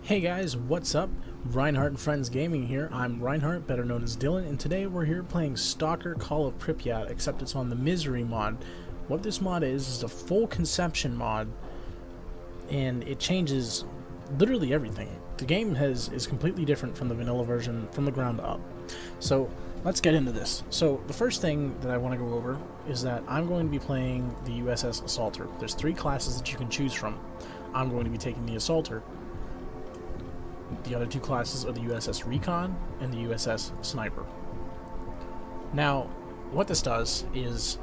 Hey guys, what's up? Reinhardt and Friends Gaming here. I'm Reinhardt, better known as Dylan, and today we're here playing S.T.A.L.K.E.R Call of Pripyat, except it's on the Misery mod. What this mod is a full conception mod, and it changes literally everything. The game is completely different from the vanilla version from the ground up. So let's get into this. So the first thing that I want to go over is that I'm going to be playing the USS Assaulter. There's 3 classes that you can choose from. I'm going to be taking the Assaulter. The other 2 classes are the USS Recon and the USS Sniper. Now, what this does is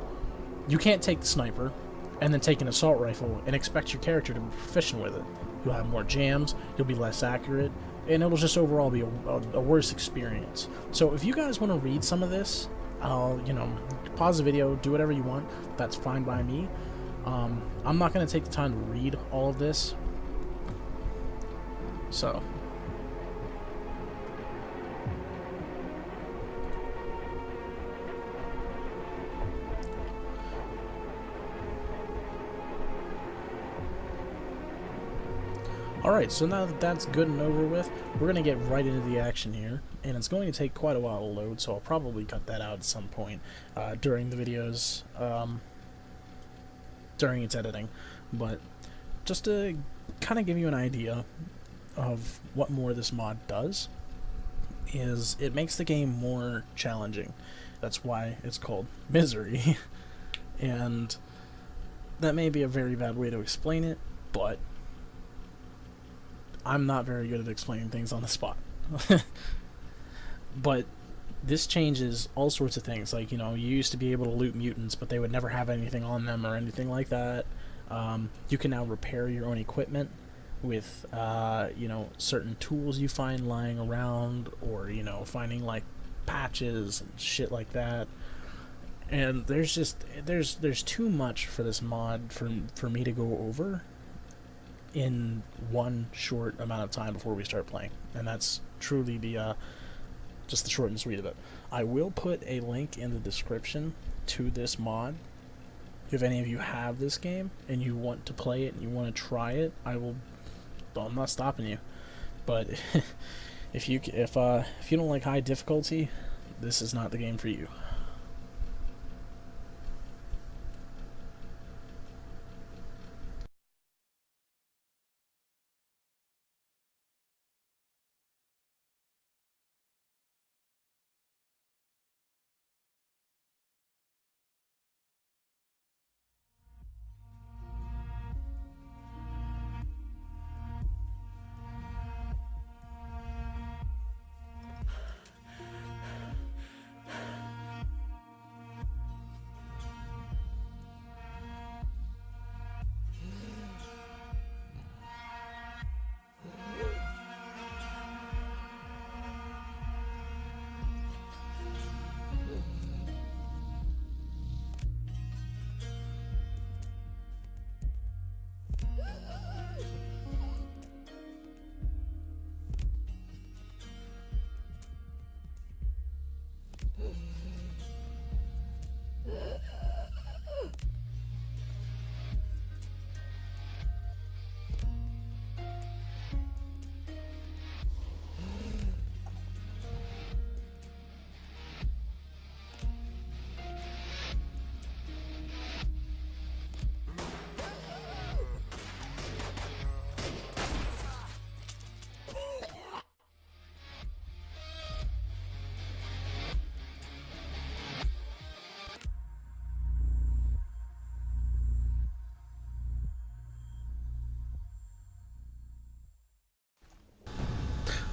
you can't take the Sniper and then take an assault rifle and expect your character to be proficient with it. You'll have more jams, you'll be less accurate, and it'll just overall be a worse experience. So if you guys want to read some of this, pause the video, do whatever you want. That's fine by me. I'm not going to take the time to read all of this. So alright, so now that that's good and over with, we're going to get right into the action here, and it's going to take quite a while to load, so I'll probably cut that out at some point during the videos, during its editing. But just to kind of give you an idea of what more this mod does, is it makes the game more challenging. That's why it's called Misery. And that may be a very bad way to explain it, but I'm not very good at explaining things on the spot. But this changes all sorts of things. Like, you used to be able to loot mutants, but they would never have anything on them or anything like that. You can now repair your own equipment with, certain tools you find lying around, or, finding, like, patches and shit like that. And there's too much for this mod for me to go over in one short amount of time before we start playing, and that's truly the just the short and sweet of it. I will put a link in the description to this mod. If any of you have this game and you want to play it and you want to try it, I'm not stopping you. But if you don't like high difficulty, this is not the game for you.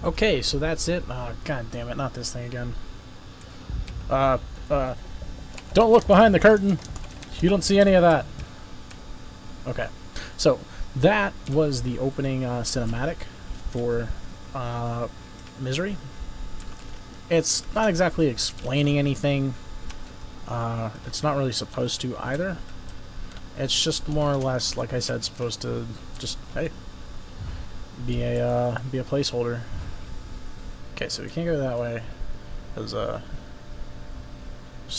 Okay, so that's it. Oh, god damn it, not this thing again. Don't look behind the curtain. You don't see any of that. Okay, so that was the opening cinematic for Misery. It's not exactly explaining anything. It's not really supposed to either. It's just more or less, like I said, supposed to just, hey, be a placeholder. Okay, so we can't go that way, because there's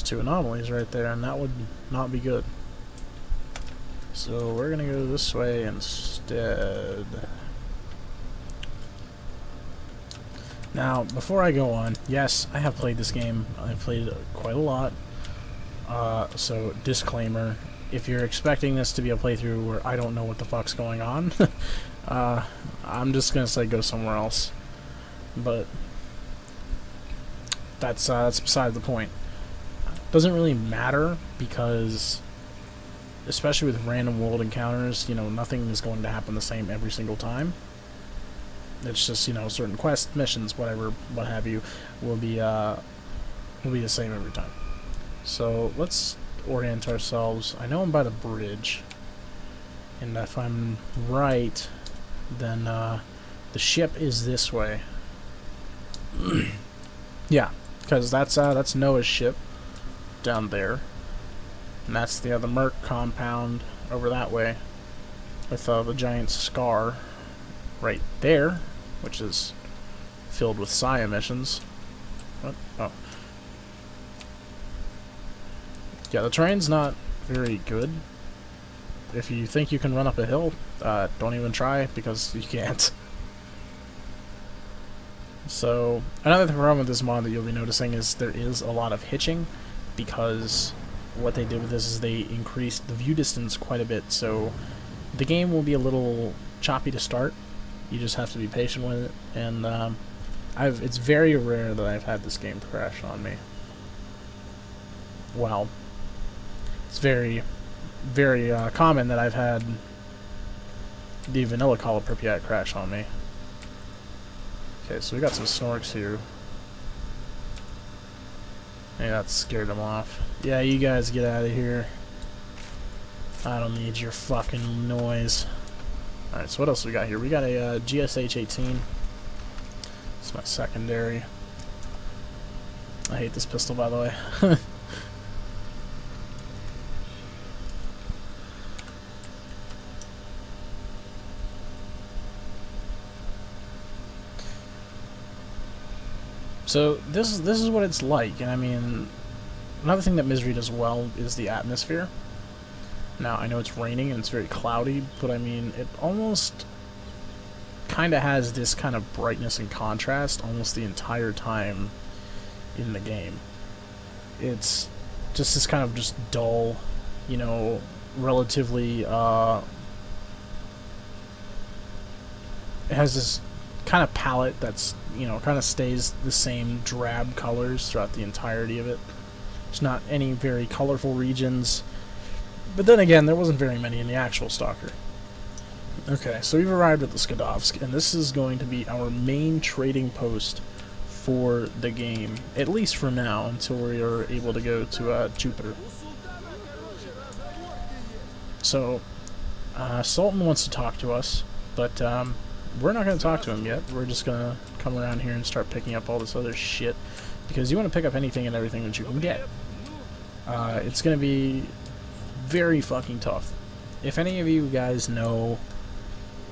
2 anomalies right there, and that would not be good. So we're gonna go this way instead. Now, before I go on, yes, I have played this game. I've played it quite a lot. So, disclaimer, if you're expecting this to be a playthrough where I don't know what the fuck's going on, I'm just gonna say go somewhere else. But that's beside the point. Doesn't really matter because, especially with random world encounters, you know, nothing is going to happen the same every single time. It's just, you know, certain quest missions, whatever, what have you, will be the same every time. So let's orient ourselves. I know I'm by the bridge, and if I'm right, then the ship is this way. Yeah, because that's Noah's ship down there, and that's the other Merc compound over that way with the giant scar right there, which is filled with psi emissions. What? Oh. Yeah, the terrain's not very good. If you think you can run up a hill, don't even try, because you can't. So, another problem with this mod that you'll be noticing is there is a lot of hitching, because what they did with this is they increased the view distance quite a bit, so the game will be a little choppy to start. You just have to be patient with it, and it's very rare that I've had this game crash on me. Well, it's very, very common that I've had the vanilla Call of Pripyat crash on me. Okay, so we got some snorks here. Hey, that scared them off. Yeah, you guys get out of here. I don't need your fucking noise. Alright, so what else we got here? We got a GSH-18. It's my secondary. I hate this pistol, by the way. So this is what it's like, and I mean, another thing that Misery does well is the atmosphere. Now, I know it's raining and it's very cloudy, but I mean, it almost kind of has this kind of brightness and contrast almost the entire time in the game. It's just this kind of just dull, you know, relatively, it has this kind of palette that's, you know, kind of stays the same drab colors throughout the entirety of it. There's not any very colorful regions. But then again, there wasn't very many in the actual S.T.A.L.K.E.R. Okay, so we've arrived at the Skadovsk, and this is going to be our main trading post for the game, at least for now, until we are able to go to Jupiter. So, Sultan wants to talk to us, but we're not going to talk to him yet. We're just going to come around here and start picking up all this other shit, because you want to pick up anything and everything that you can get. It's going to be very fucking tough. If any of you guys know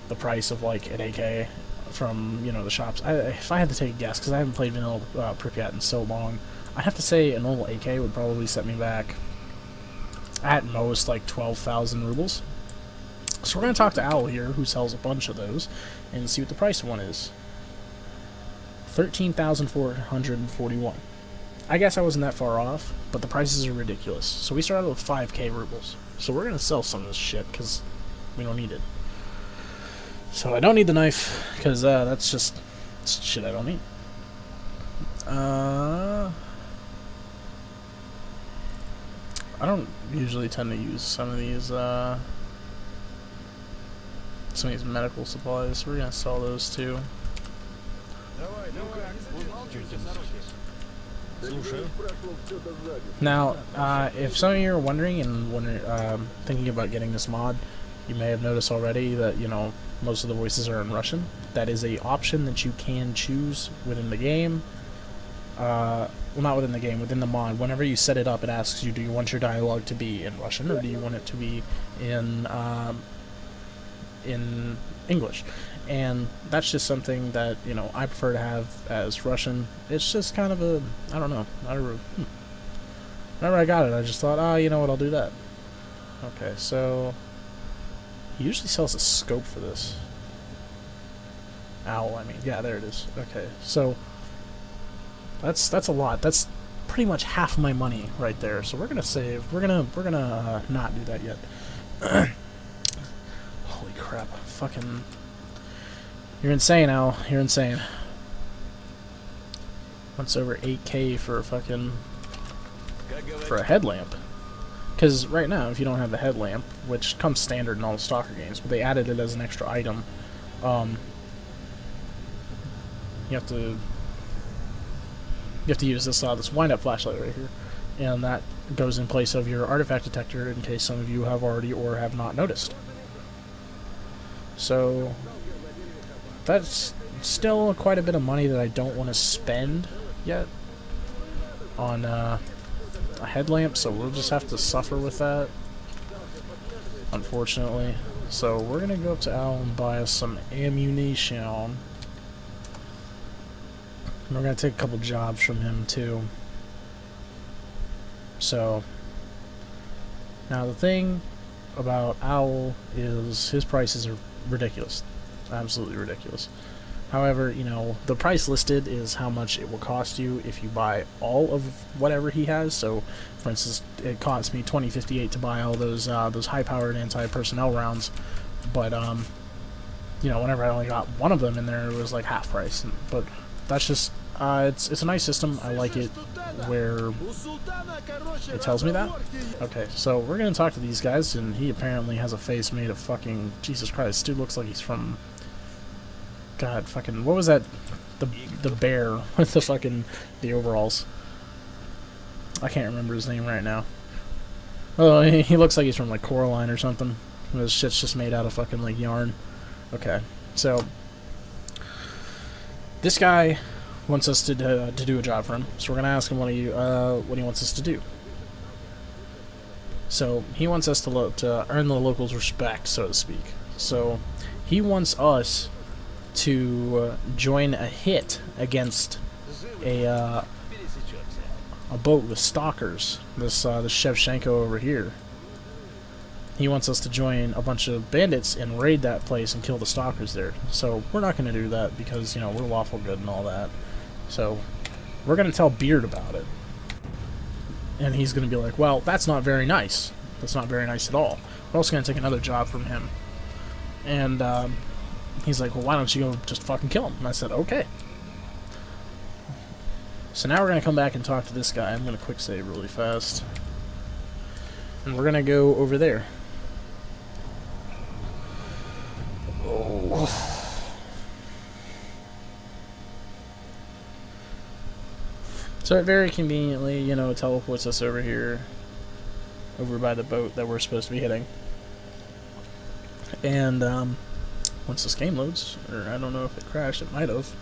the price of like an AK from, you know, the shops, if I had to take a guess, because I haven't played vanilla Pripyat in so long, I'd have to say a normal AK would probably set me back at most like 12,000 rubles. So we're going to talk to Owl here, who sells a bunch of those, and see what the price of one is. 13,441. I guess I wasn't that far off, but the prices are ridiculous. So we started with 5k rubles. So we're going to sell some of this shit, because we don't need it. So I don't need the knife, because that's just shit I don't need. I don't usually tend to use some of these medical supplies, so we're going to sell those too. Now, if some of you are wondering and thinking about getting this mod, you may have noticed already that, you know, most of the voices are in Russian. That is a option that you can choose within the game. Well, not within the game, within the mod. Whenever you set it up, it asks you, do you want your dialogue to be in Russian, or do you want it to be in English? And that's just something that, you know, I prefer to have as Russian. It's just kind of a, I don't know. Whenever I got it, I just thought, you know what, I'll do that. Okay, so he usually sells a scope for this. Owl, I mean. Yeah, there it is. Okay, so That's a lot. That's pretty much half my money right there. So we're gonna save. We're gonna not do that yet. Holy crap! Fucking, you're insane, Al. You're insane. What's over 8K for a fucking for a headlamp? Because right now, if you don't have the headlamp, which comes standard in all the Stalker games, but they added it as an extra item, you have to use this wind-up flashlight right here, and that goes in place of your artifact detector in case some of you have already or have not noticed. So that's still quite a bit of money that I don't want to spend yet on a headlamp, so we'll just have to suffer with that, unfortunately. So we're gonna go up to Al and buy us some ammunition. We're gonna take a couple jobs from him too. So now the thing about Owl is his prices are ridiculous, absolutely ridiculous. However, you know, the price listed is how much it will cost you if you buy all of whatever he has. So, for instance, it cost me $20.58 to buy all those high-powered anti-personnel rounds, but you know, whenever I only got one of them in there, it was like half price. But that's just it's a nice system. I like it where it tells me that. Okay, so we're gonna talk to these guys, and he apparently has a face made of fucking Jesus Christ. This dude looks like he's from God, fucking, what was that? The bear with the overalls. I can't remember his name right now. Oh, he looks like he's from like Coraline or something. His shit's just made out of fucking like yarn. Okay, so this guy wants us to do a job for him. So we're gonna ask him what he wants us to do. So he wants us to earn the locals' respect, so to speak. So he wants us to join a hit against a boat with stalkers. This Shevchenko over here. He wants us to join a bunch of bandits and raid that place and kill the stalkers there. So we're not going to do that because, you know, we're lawful good and all that. So we're going to tell Beard about it. And he's going to be like, well, that's not very nice. That's not very nice at all. We're also going to take another job from him. And he's like, well, why don't you go just fucking kill him? And I said, okay. So now we're going to come back and talk to this guy. I'm going to quick save really fast. And we're going to go over there. Oh. So it very conveniently, you know, teleports us over here. Over by the boat that we're supposed to be hitting. And, once this game loads, or I don't know if it crashed, it might have.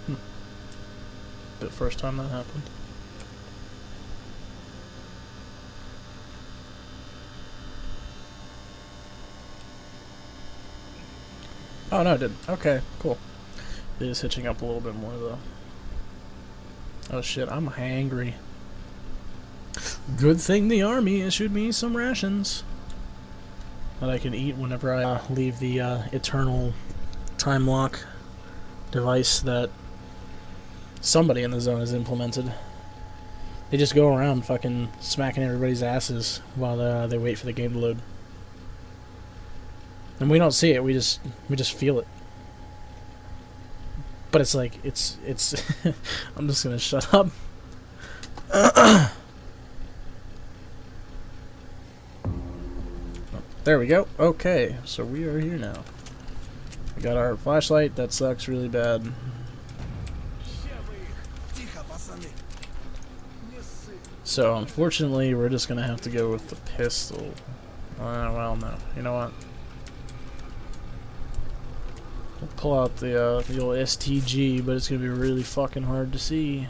The first time that happened. Oh no, it didn't. Okay, cool. It is hitching up a little bit more though. Oh shit, I'm hangry. Good thing the army issued me some rations that I can eat whenever I leave the eternal time lock device that somebody in the zone has implemented. They just go around fucking smacking everybody's asses while they wait for the game to load. And we don't see it, we just feel it. But it's like, it's I'm just gonna shut up. There we go. Okay, so we are here now. We got our flashlight. That sucks really bad. So unfortunately, we're just gonna have to go with the pistol. Well, no. You know what? We'll pull out the old STG, but it's gonna be really fucking hard to see.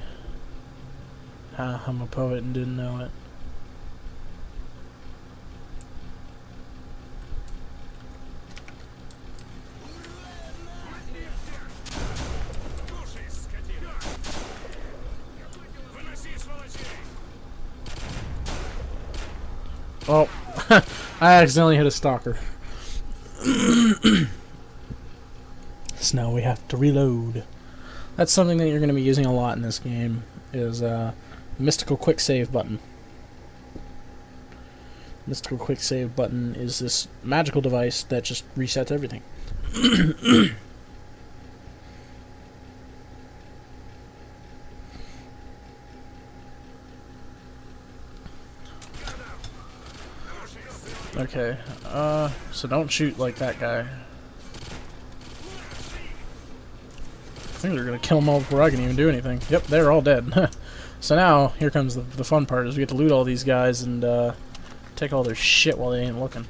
I'm a poet and didn't know it. Oh, I accidentally hit a stalker. So now we have to reload. That's something that you're going to be using a lot in this game, is mystical quick save button. Mystical quick save button is this magical device that just resets everything. Okay, so don't shoot like that guy. I think they're gonna kill them all before I can even do anything. Yep, they're all dead. So now, here comes the fun part, is we get to loot all these guys and take all their shit while they ain't looking.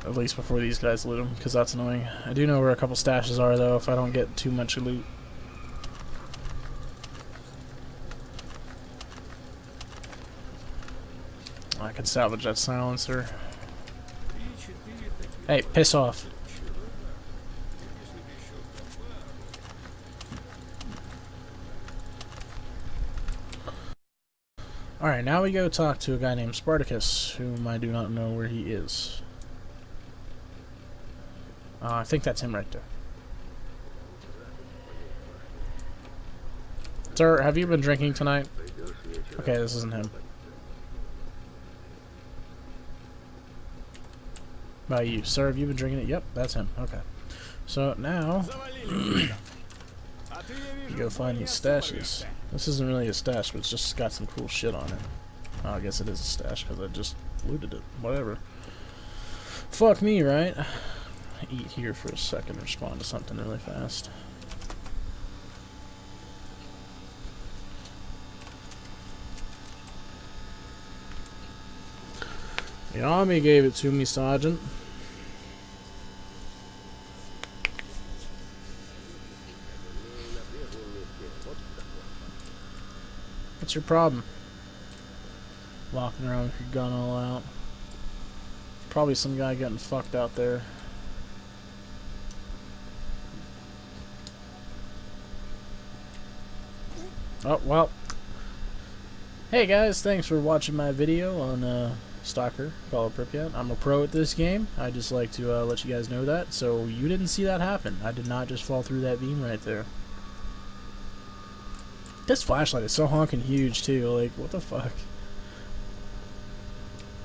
At least before these guys loot them, because that's annoying. I do know where a couple stashes are, though, if I don't get too much loot. I can salvage that silencer. Hey, piss off. Alright, now we go talk to a guy named Spartacus, whom I do not know where he is. I think that's him right there. Sir, have you been drinking tonight? Okay, this isn't him. By you. Sir, have you been drinking it? Yep, that's him. Okay. So now, you go find these stashes. This isn't really a stash, but it's just got some cool shit on it. Oh, I guess it is a stash because I just looted it. Whatever. Fuck me, right? Eat here for a second, respond to something really fast. The army gave it to me, Sergeant. What's your problem? Walking around with your gun all out. Probably some guy getting fucked out there. Oh, well. Hey guys, thanks for watching my video on S.T.A.L.K.E.R, Call of Pripyat. I'm a pro at this game. I just like to let you guys know that. So you didn't see that happen. I did not just fall through that beam right there. This flashlight is so honking huge too, like, what the fuck?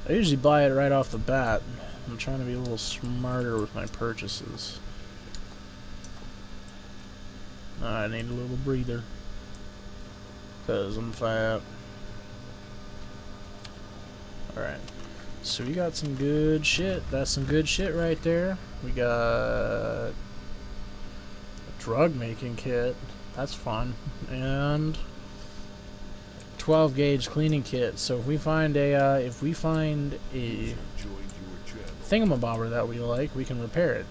I usually buy it right off the bat. I'm trying to be a little smarter with my purchases. I need a little breather. Cause I'm fat. Alright. So we got some good shit. That's some good shit right there. We got a drug making kit. That's fun. And 12 gauge cleaning kit. So if we find a thingamabobber that we like, we can repair it.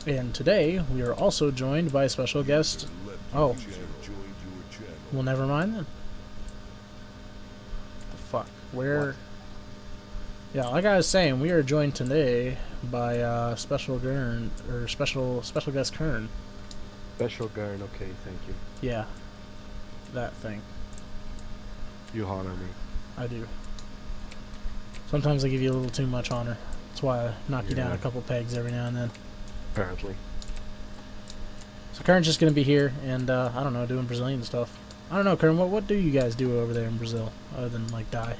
And today we are also joined by a special guest. Oh. Well, never mind then. The fuck? Where? What? Yeah, like I was saying, we are joined today by special Gurn, or special guest Kern. Special Gurn, okay, thank you. Yeah, that thing. You honor me. I do. Sometimes I give you a little too much honor. That's why I knock you down a couple pegs every now and then. Apparently. So Kern's just gonna be here and I don't know, doing Brazilian stuff. I don't know, Kern. What do you guys do over there in Brazil other than like die?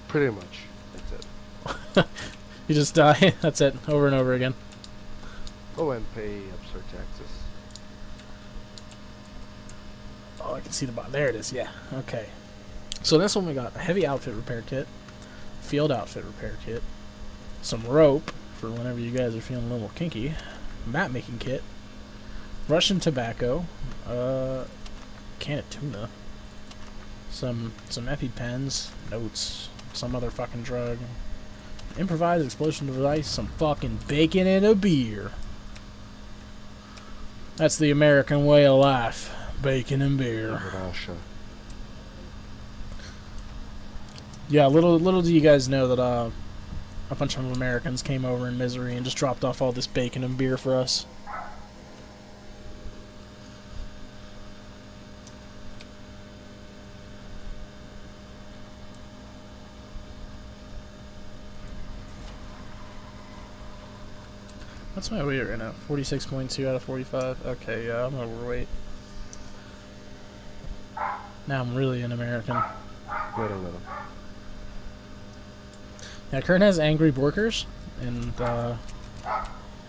Pretty much. That's it. You just die. That's it. Over and over again. Oh, and pay absurd taxes. Oh, I can see the bottom. There it is. Yeah. Okay. So this one we got a heavy outfit repair kit, field outfit repair kit, some rope for whenever you guys are feeling a little kinky, map making kit, Russian tobacco, can of tuna, some EpiPens, notes, some other fucking drug, improvised explosion device, some fucking bacon and a beer. That's the American way of life. Bacon and beer. Russia. Yeah, little do you guys know that a bunch of Americans came over in misery and just dropped off all this bacon and beer for us. What's my weight right now? 46.2 out of 45. Okay, yeah, I'm overweight. Now I'm really an American. Good a little. Yeah, Kurt has angry borkers, and I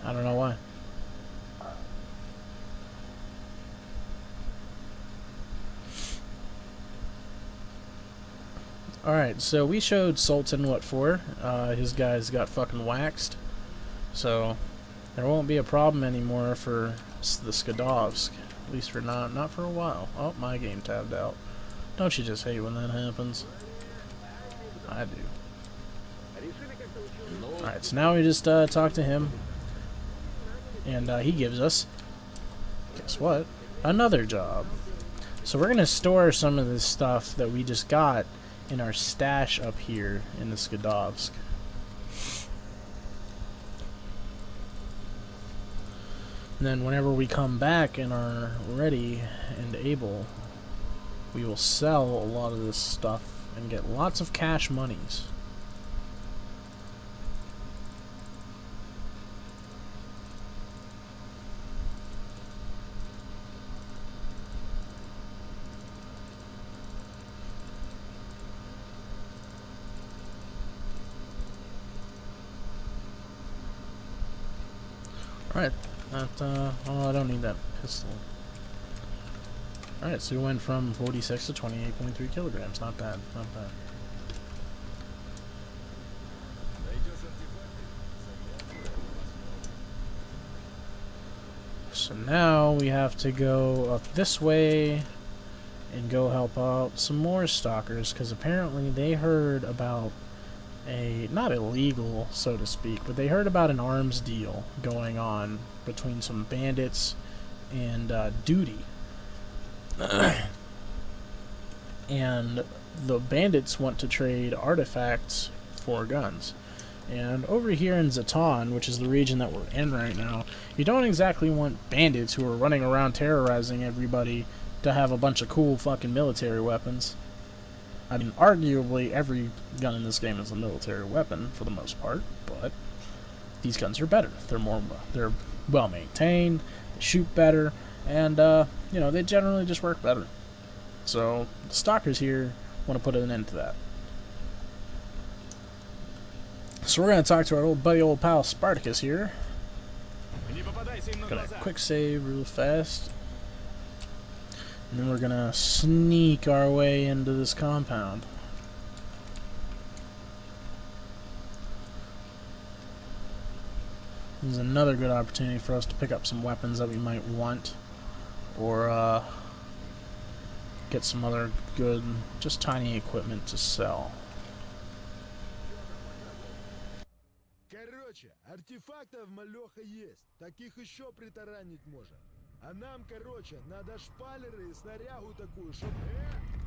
don't know why. Alright, so we showed Sultan what for. His guys got fucking waxed. So there won't be a problem anymore for the Skadovsk. At least for not for a while. Oh, my game tabbed out. Don't you just hate when that happens? I do. Alright, so now we just talk to him. And he gives us, guess what? Another job. So we're going to store some of this stuff that we just got in our stash up here in the Skadovsk. And then whenever we come back and are ready and able, we will sell a lot of this stuff and get lots of cash monies. Alright, oh, I don't need that pistol. Alright, so we went from 46 to 28.3 kilograms. Not bad, not bad. So now we have to go up this way and go help out some more stalkers, because apparently they heard about a, not illegal, so to speak, but they heard about an arms deal going on between some bandits and Duty. And the bandits want to trade artifacts for guns. And over here in Zatan, which is the region that we're in right now, you don't exactly want bandits who are running around terrorizing everybody to have a bunch of cool fucking military weapons. I mean, arguably every gun in this game is a military weapon for the most part, but these guns are better. They're well maintained, they shoot better, and you know, they generally just work better. So the stalkers here want to put an end to that. So we're gonna talk to our old pal Spartacus here. Gonna quick save real fast. And then we're gonna sneak our way into this compound. This is another good opportunity for us to pick up some weapons that we might want. Or get some other good, just tiny equipment to sell. Короче, артефактов малёха есть. Таких еще притаранить можно. А нам, короче, надо шпалеры и снарягу такую, чтоб...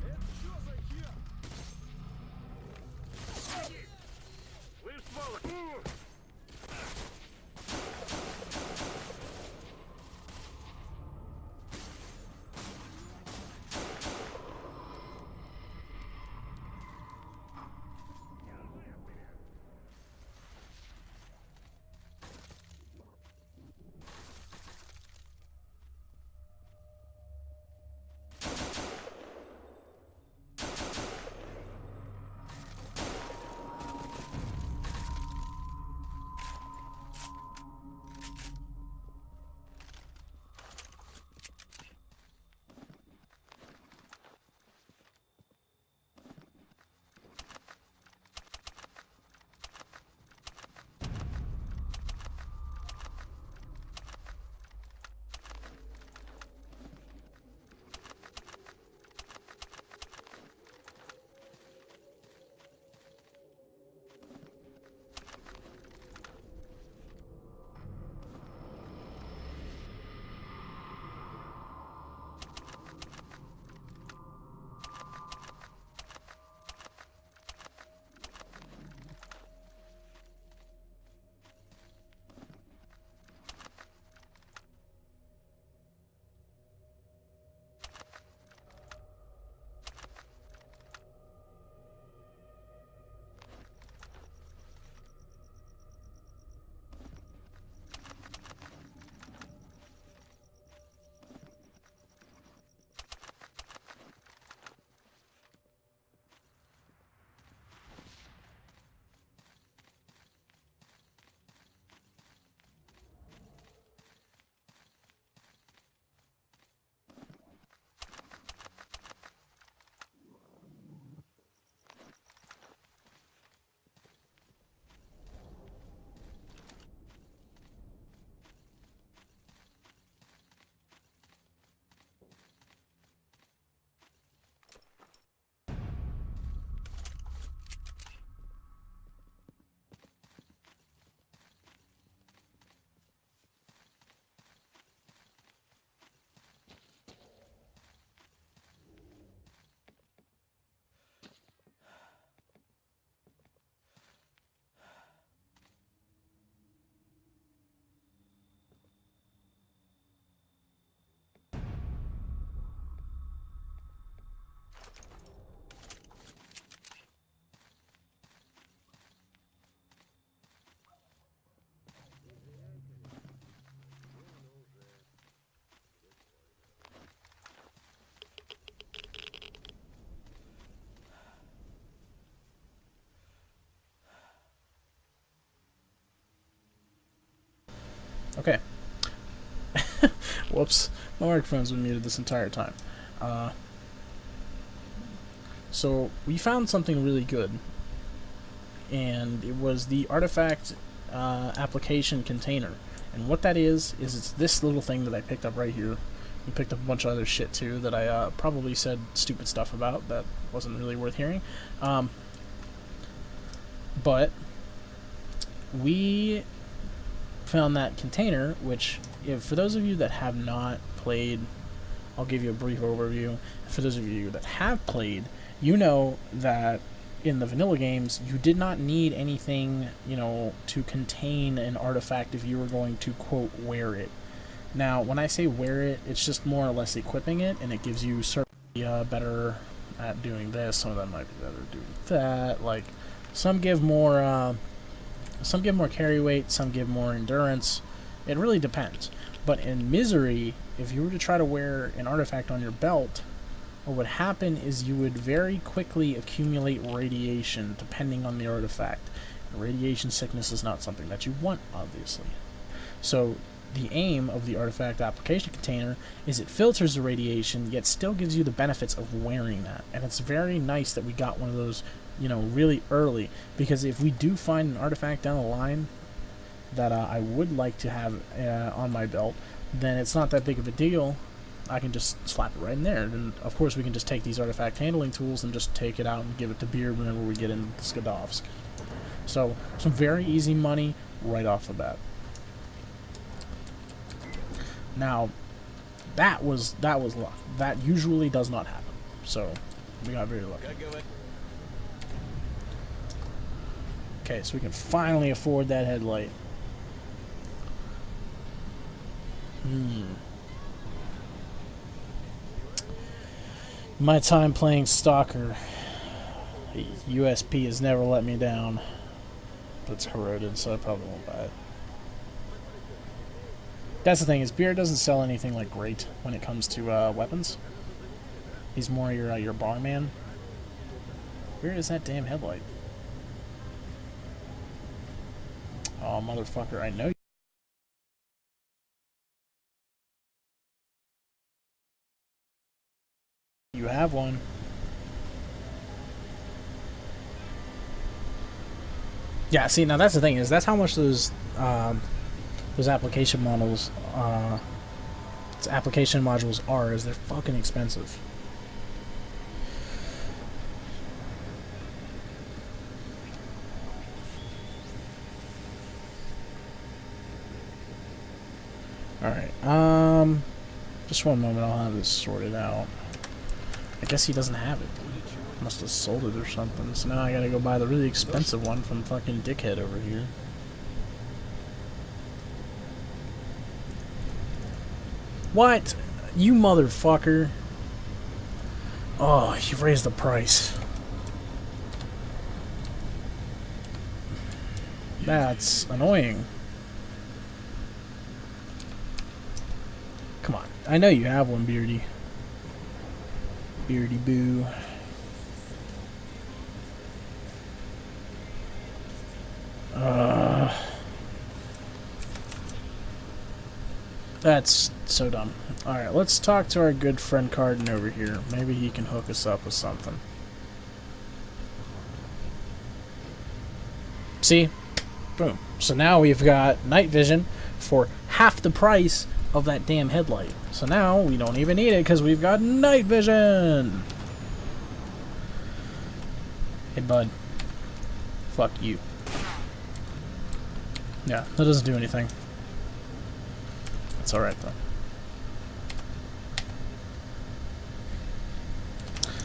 это что за хер? Слышь, сволочь! Okay. Whoops. My microphone's been muted this entire time. So we found something really good, and it was the artifact application container. And what that is it's this little thing that I picked up right here. We picked up a bunch of other shit too that I probably said stupid stuff about that wasn't really worth hearing. But we found that container, which, for those of you that have not played, I'll give you a brief overview. For those of you that have played, you know that in the vanilla games, you did not need anything, to contain an artifact if you were going to, quote, wear it. Now, when I say wear it, it's just more or less equipping it, and it gives you certainly better at doing this. Some of them might be better at doing that. Like, some give more carry weight, some give more endurance. It really depends. But in Misery, if you were to try to wear an artifact on your belt, what would happen is you would very quickly accumulate radiation, depending on the artifact. Radiation sickness is not something that you want, obviously. So the aim of the artifact application container is it filters the radiation, yet still gives you the benefits of wearing that. And it's very nice that we got one of those, really early, because if we do find an artifact down the line that I would like to have on my belt, then it's not that big of a deal. I can just slap it right in there. And of course we can just take these artifact handling tools and just take it out and give it to Beard whenever we get into Skadovsk. So some very easy money right off the bat. Now that was luck. That usually does not happen. So we got very lucky. Okay, so we can finally afford that headlight. My time playing Stalker, USP has never let me down. But it's corroded, so I probably won't buy it. That's the thing, is Beard doesn't sell anything like great when it comes to weapons. He's more your barman. Where is that damn headlight? Oh, motherfucker, I know. You have one. Yeah, see, now that's the thing, is that's how much those application models, application modules are, is they're fucking expensive. Alright, just one moment, I'll have this sorted out. I guess he doesn't have it. Must have sold it or something. So now I gotta go buy the really expensive one from fucking dickhead over here. What? You motherfucker. Oh, you raised the price. That's annoying. Come on. I know you have one, Beardy. Beardy boo. That's so dumb. Alright, let's talk to our good friend Carden over here. Maybe he can hook us up with something. See? Boom. So now we've got night vision for half the price of that damn headlight. So now we don't even need it because we've got night vision. Hey bud. Fuck you. Yeah, that doesn't do anything. It's alright though.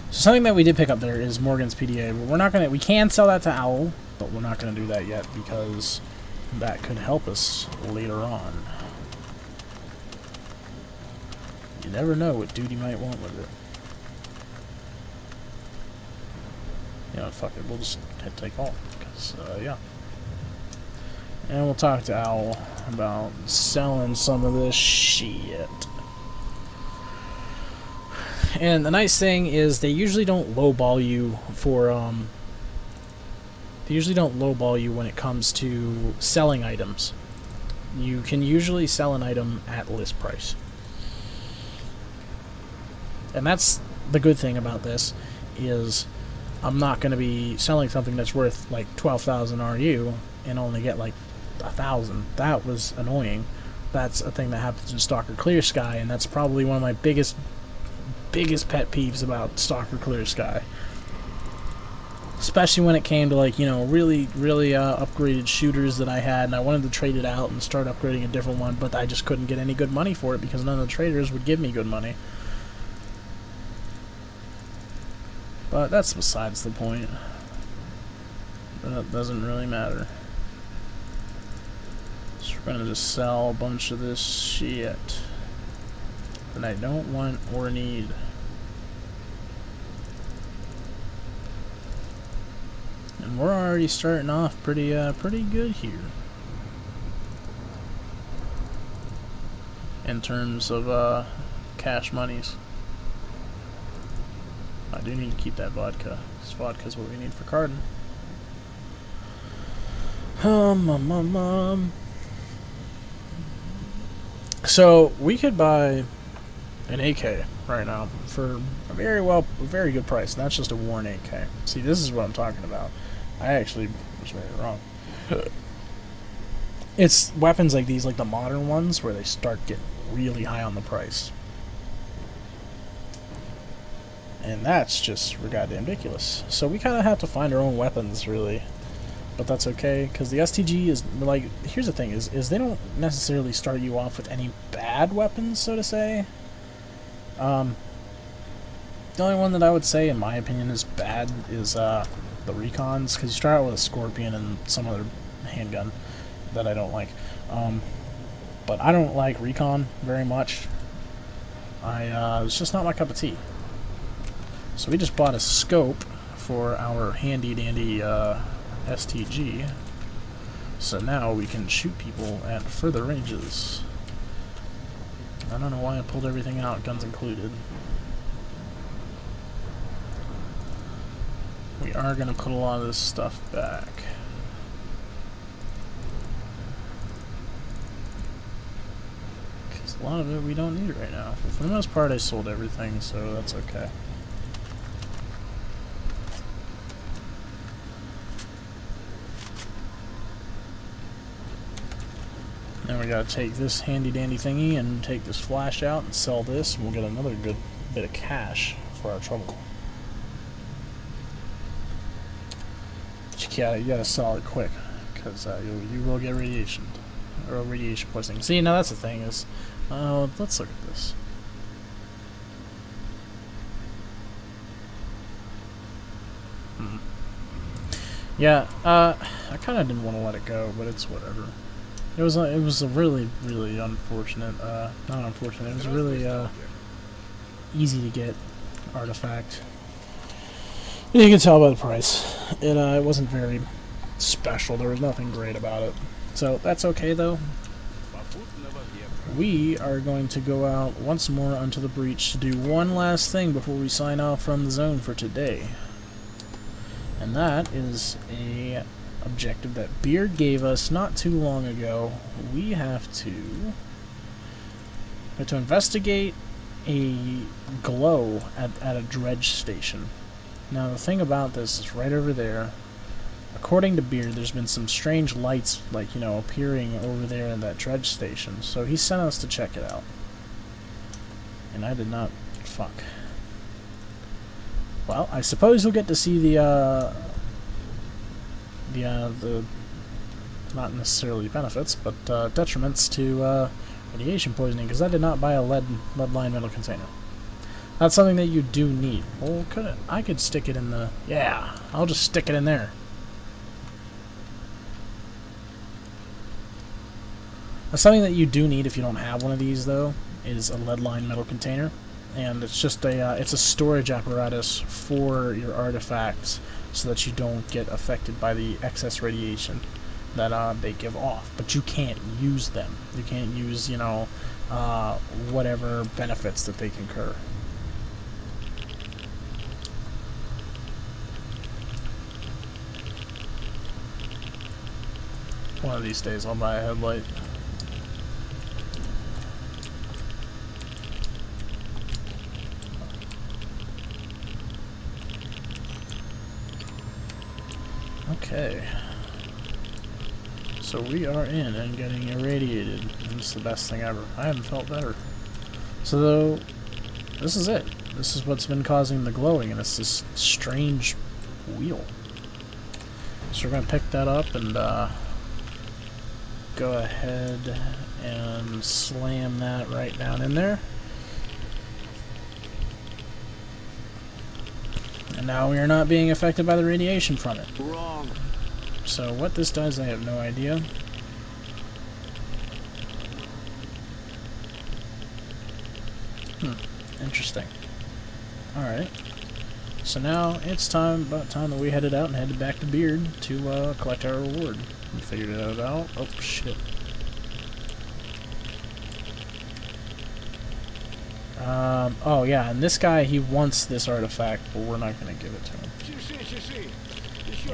So something that we did pick up there is Morgan's PDA, but we're not gonna, we can sell that to Owl, but we're not gonna do that yet because that could help us later on. You never know what dude he might want with it. You know, fuck it, we'll just hit take all, because, yeah. And we'll talk to Owl about selling some of this shit. And the nice thing is they usually don't lowball you for, they usually don't lowball you when it comes to selling items. you can usually sell an item at list price. And that's the good thing about this, is I'm not going to be selling something that's worth like 12,000 RU and only get like 1,000. That was annoying. That's a thing that happens in S.T.A.L.K.E.R Sky, and that's probably one of my biggest pet peeves about S.T.A.L.K.E.R Sky. Especially when it came to, like, you know, really upgraded shooters that I had, and I wanted to trade it out and start upgrading a different one, but I just couldn't get any good money for it because none of the traders would give me good money. But that's besides the point. That doesn't really matter. So we're gonna just sell a bunch of this shit that I don't want or need. And we're already starting off pretty good here in terms of cash monies. I do need to keep that vodka. This vodka is what we need for carding. So we could buy an AK right now for a very good price. And that's just a worn AK. See, this is what I'm talking about. I actually just made it wrong. It's weapons like these, like the modern ones, where they start getting really high on the price. And that's just goddamn ridiculous. So we kind of have to find our own weapons, really. But that's okay, because the STG is, like, here's the thing, is they don't necessarily start you off with any bad weapons, so to say. The only one that I would say, in my opinion, is bad is the Recons, because you start out with a Scorpion and some other handgun that I don't like. But I don't like Recon very much. It's just not my cup of tea. So we just bought a scope for our handy dandy STG. So now we can shoot people at further ranges. I don't know why I pulled everything out, guns included. We are going to put a lot of this stuff back. Because a lot of it we don't need right now. For the most part I sold everything, so that's okay. Then we gotta take this handy dandy thingy and take this flash out and sell this, and we'll get another good bit of cash for our trouble. But you gotta sell it quick, because you will get radiation, or radiation poisoning. See, now that's the thing is, let's look at this. Yeah, I kind of didn't want to let it go, but it's whatever. It was a really unfortunate, not unfortunate, it was really easy to get artifact. You can tell by the price. It wasn't very special, there was nothing great about it. So that's okay though. We are going to go out once more onto the breach to do one last thing before we sign off from the zone for today. And that is a objective that Beard gave us not too long ago. We have to investigate a glow at a dredge station. Now the thing about this is right over there. According to Beard, there's been some strange lights, like, you know, appearing over there in that dredge station. So he sent us to check it out. And I did not. Fuck. Well, I suppose you'll get to see the not necessarily benefits, but detriments to radiation poisoning, because I did not buy a lead-lined metal container. That's something that you do need. Well, I could stick it in the... Yeah, I'll just stick it in there. That's something that you do need if you don't have one of these, though, is a lead-lined metal container. And it's just it's a storage apparatus for your artifacts so that you don't get affected by the excess radiation that they give off. But you can't use them. You can't use, you know, whatever benefits that they confer. One of these days I'll buy a headlight. Okay. So we are in and getting irradiated. And it's the best thing ever. I haven't felt better. So this is it. This is what's been causing the glowing, and it's this strange wheel. So we're going to pick that up and go ahead and slam that right down in there. And now we are not being affected by the radiation from it. Wrong. So what this does, I have no idea. Interesting. Alright. So now it's about time that we headed out and headed back to Beard to collect our reward. We figured it out. Oh, shit. Oh yeah, and this guy, he wants this artifact, but we're not going to give it to him.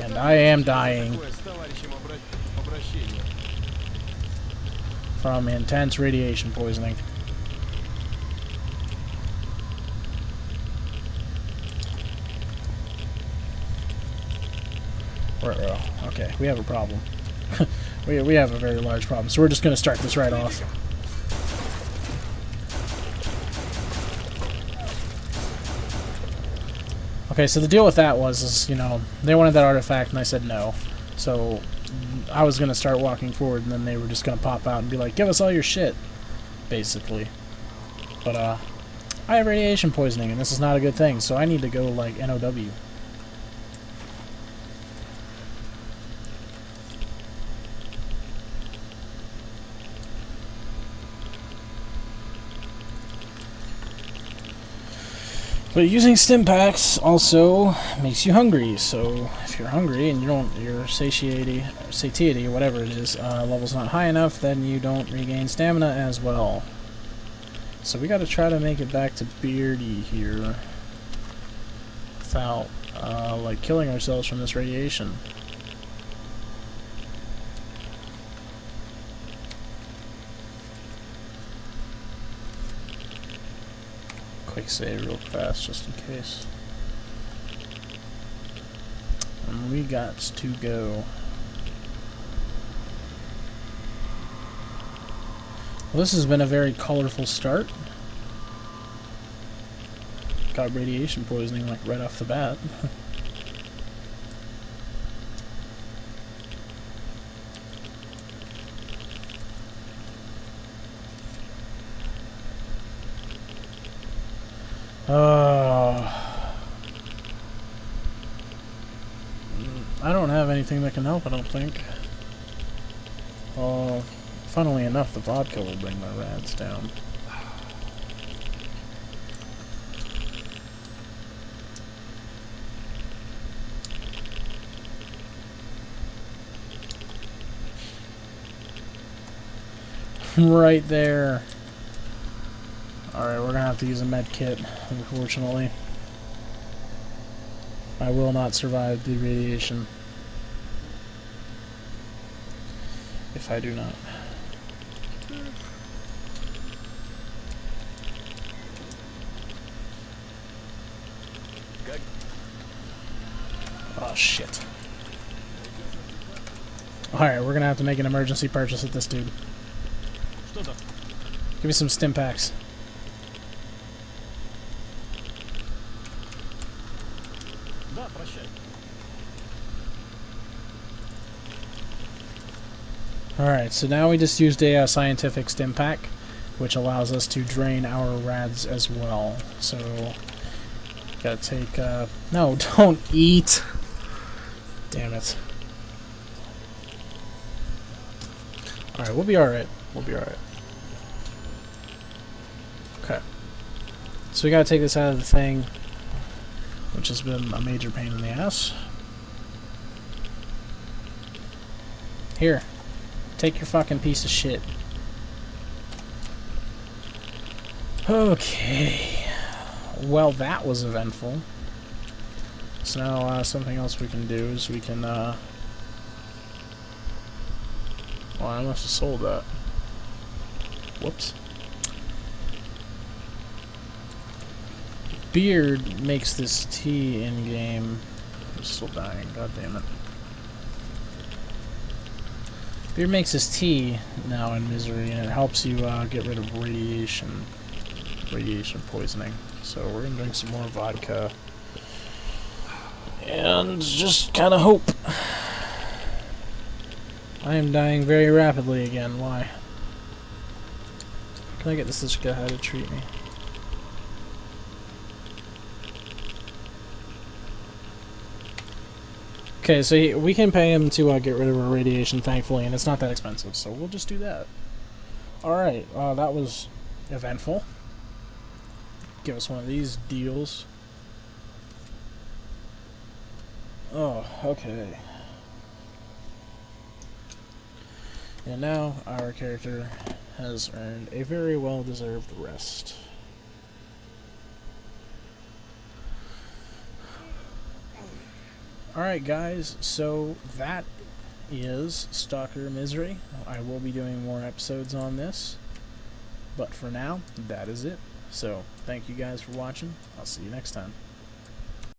And I am dying from intense radiation poisoning. Okay, we have a problem. we have a very large problem, so we're just going to start this right off. Okay, so the deal with that was, you know, they wanted that artifact, and I said no. So I was going to start walking forward, and then they were just going to pop out and be like, give us all your shit, basically. But, I have radiation poisoning, and this is not a good thing, so I need to go, like, NOW. But using stim packs also makes you hungry, so if you're hungry and your satiety, whatever it is, level's not high enough, then you don't regain stamina as well. So we gotta try to make it back to Beardy here without, like, killing ourselves from this radiation. Quick save real fast, just in case. And we got to go. Well, this has been a very colorful start. Got radiation poisoning, like, right off the bat. I don't have anything that can help, I don't think. Funnily enough, the vodka will bring my rads down. Right there. Alright, we're gonna have to use a med kit, unfortunately. I will not survive the radiation if I do not. Oh shit. Alright, we're gonna have to make an emergency purchase at this dude. Give me some stim packs. Alright, so now we just used a scientific stim pack, which allows us to drain our rads as well. So, gotta take, no, don't eat! Damn it. Alright, we'll be alright. We'll be alright. Okay. So we gotta take this out of the thing, which has been a major pain in the ass. Here. Take your fucking piece of shit. Okay. Well, that was eventful. So now, something else we can do is we can, oh, I must have sold that. Whoops. Beard makes this tea in-game. I'm still dying, god damn it. Beer makes his tea now in Misery, and it helps you get rid of radiation poisoning. So we're gonna drink some more vodka and just kind of hope. I am dying very rapidly again. Why? Can I get this guy how to treat me? Okay, so we can pay him to get rid of our radiation, thankfully, and it's not that expensive, so we'll just do that. Alright, that was eventful. Give us one of these deals. Oh, okay. And now our character has earned a very well-deserved rest. Alright guys, so that is S.T.A.L.K.E.R Misery. I will be doing more episodes on this, but for now, that is it. So, thank you guys for watching. I'll see you next time.